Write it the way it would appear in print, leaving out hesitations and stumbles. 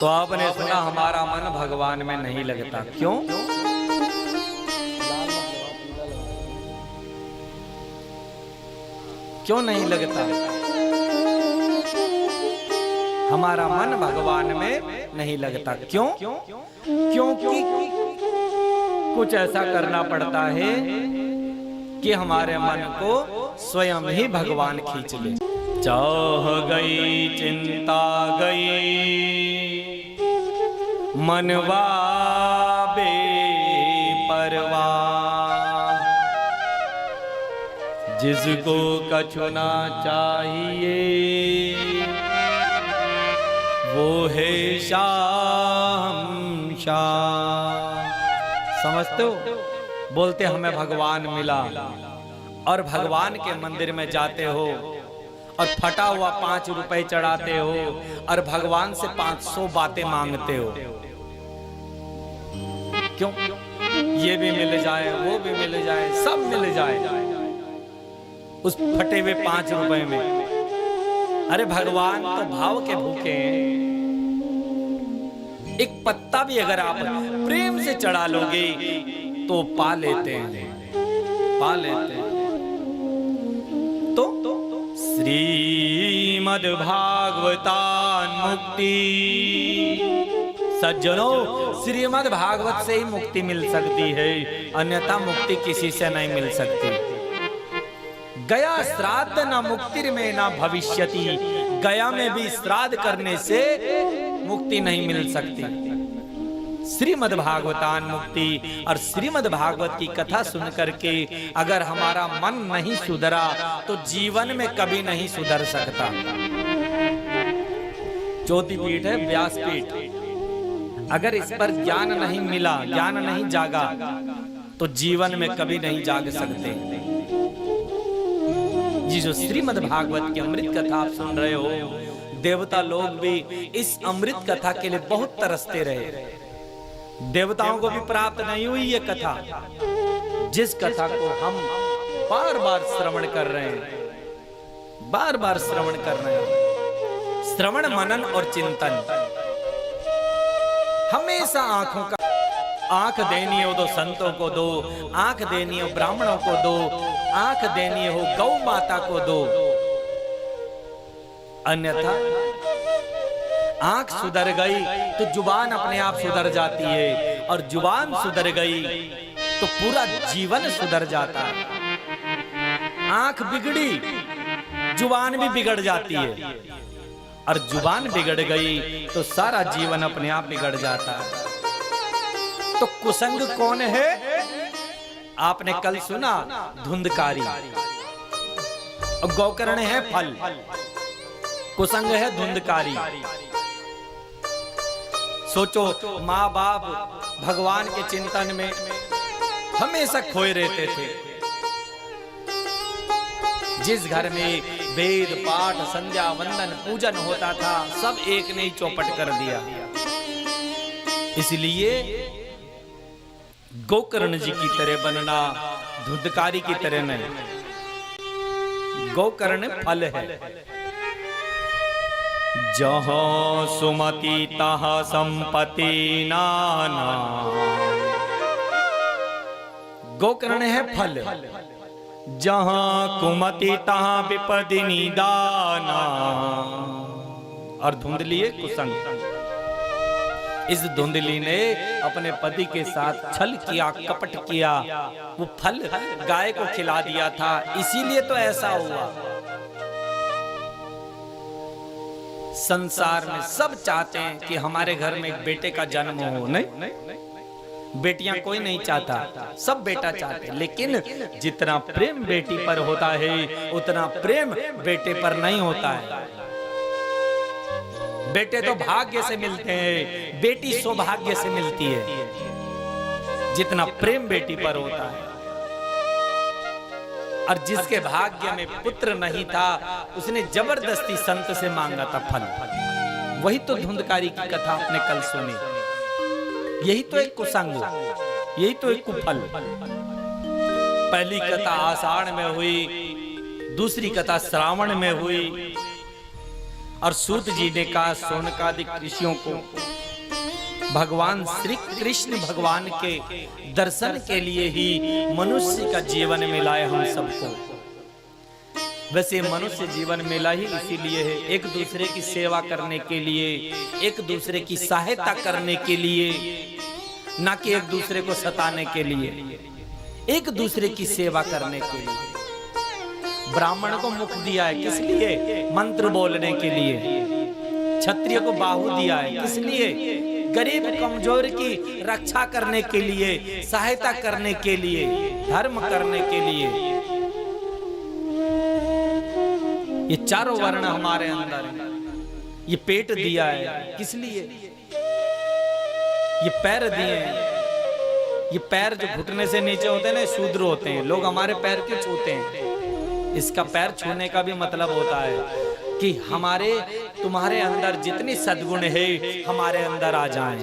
तो आपने सुना हमारा मन भगवान में नहीं लगता, क्यों? क्यों नहीं लगता? हमारा मन भगवान में नहीं लगता, क्यों? क्योंकि कुछ ऐसा करना पड़ता है कि हमारे मन को स्वयं ही भगवान खींच ले। चाह गई चिंता गई मनवा बेपरवाह, जिसको कछु ना चाहिए वो है शाम शाह। समझते हो? बोलते हमें भगवान मिला और भगवान के मंदिर में जाते हो और फटा हुआ 5 रुपए चढ़ाते हो और भगवान से 500 बातें मांगते हो। क्यों? ये भी मिल जाए, वो भी मिल जाए, सब मिल जाए उस फटे हुए 5 रुपए में। अरे भगवान तो भाव के भूखे हैं। एक पत्ता भी अगर आप प्रेम से चढ़ा लोगे तो पा लेते हैं, पा लेते हैं। तो श्रीमद् भागवतान मुक्ति, सज्जनों श्रीमद् भागवत से ही मुक्ति मिल सकती है, अन्यथा मुक्ति किसी से नहीं मिल सकती। गया श्राद्ध न मुक्तिर में न भविष्यति, गया में भी श्राद्ध करने से मुक्ति नहीं मिल सकती। श्रीमद् भागवतान मुक्ति और श्रीमद् भागवत की कथा सुन करके अगर हमारा मन नहीं सुधरा तो जीवन में कभी नहीं सुधर सकता। ज्योति पीठ है, व्यास पीठ, अगर इस पर ज्ञान नहीं मिला, ज्ञान नहीं जागा तो जीवन में कभी नहीं जाग सकते। जी जो श्रीमद् भागवत की अमृत कथा आप सुन रहे हो, देवता लोग भी इस अमृत कथा के लिए बहुत तरसते रहे। देवताओं को भी प्राप्त नहीं हुई ये कथा, जिस कथा को हम बार बार श्रवण कर रहे हैं, बार बार श्रवण कर रहे हैं। श्रवण मनन और चिंतन हमेशा आंखों का, आंख देनी हो तो संतों को दो, आंख देनी हो ब्राह्मणों को दो, आंख देनी हो गौ माता को दो, अन्यथा आंख सुधर गई तो जुबान अपने आप सुधर जाती है, और जुबान सुधर गई तो पूरा जीवन सुधर जाता है। आंख बिगड़ी जुबान भी बिगड़ जाती है, और जुबान बिगड़ गई तो सारा जीवन अपने आप बिगड़ जाता है। तो कुसंग कौन है? आपने कल सुना धुंधकारी, और गौकर्ण है फल, कुसंग है धुंधकारी। सोचो माँ बाप भगवान के चिंतन में हमेशा खोए रहते थे। जिस घर में वेद पाठ संध्या वंदन पूजन होता था सब एक ने ही चौपट कर दिया। इसलिए गोकर्ण जी की तरह बनना, धुंधकारी की तरह नहीं। गोकर्ण फल है, जहाँ सुमति तहाँ संपत्ति नाना। गोकर्ण है फल, जहाँ कुमति तहाँ विपदि निदाना। और धुंधली है कुसंग। इस धुंधली ने अपने पति के साथ छल किया, कपट किया, वो फल गाय को खिला दिया था, इसीलिए तो ऐसा हुआ। संसार में सब चाहते हैं कि हमारे घर में एक बेटे का जन्म हो, नहीं? बेटियां कोई नहीं चाहता, सब बेटा चाहते, लेकिन जितना प्रेम बेटी पर होता है उतना प्रेम बेटे पर नहीं होता है। बेटे तो भाग्य से मिलते हैं, बेटी सौभाग्य से मिलती है। जितना प्रेम बेटी पर होता है, और जिसके भाग्य में पुत्र नहीं था उसने जबरदस्ती संत से मांगा था फल। वही तो धुंधकारी की कथा आपने कल सुनी। यही तो एक कुसंग, यही तो एक कुफल। पहली कथा आषाढ़ में हुई, दूसरी कथा श्रावण में हुई, और सूत जी ने कहा शौनकादिक ऋषियों को भगवान श्री कृष्ण भगवान के दर्शन के लिए ही मनुष्य का जीवन मिला है हम सबको। वैसे मनुष्य जीवन मिला ही इसीलिए है, एक दूसरे की सेवा करने के लिए, एक दूसरे की सहायता करने के लिए, ना कि एक दूसरे को सताने के लिए, एक दूसरे की सेवा करने के लिए। ब्राह्मण को मुख दिया है किस लिए? मंत्र बोलने के लिए। क्षत्रिय को बाहु दिया है किस लिए? गरीब कमजोर की रक्षा करने के लिए, सहायता करने के लिए, धर्म करने के लिए। ये चारों वर्ण हमारे अंदर है। ये पेट दिया है किस लिए? ये पैर दिए हैं। ये पैर जो घुटने से नीचे होते हैं ना, शूद्र होते हैं। लोग हमारे पैर क्यों छूते हैं? इसका पैर छूने का भी मतलब होता है कि हमारे तुम्हारे अंदर जितनी सद्गुण है हमारे अंदर आ जाएं।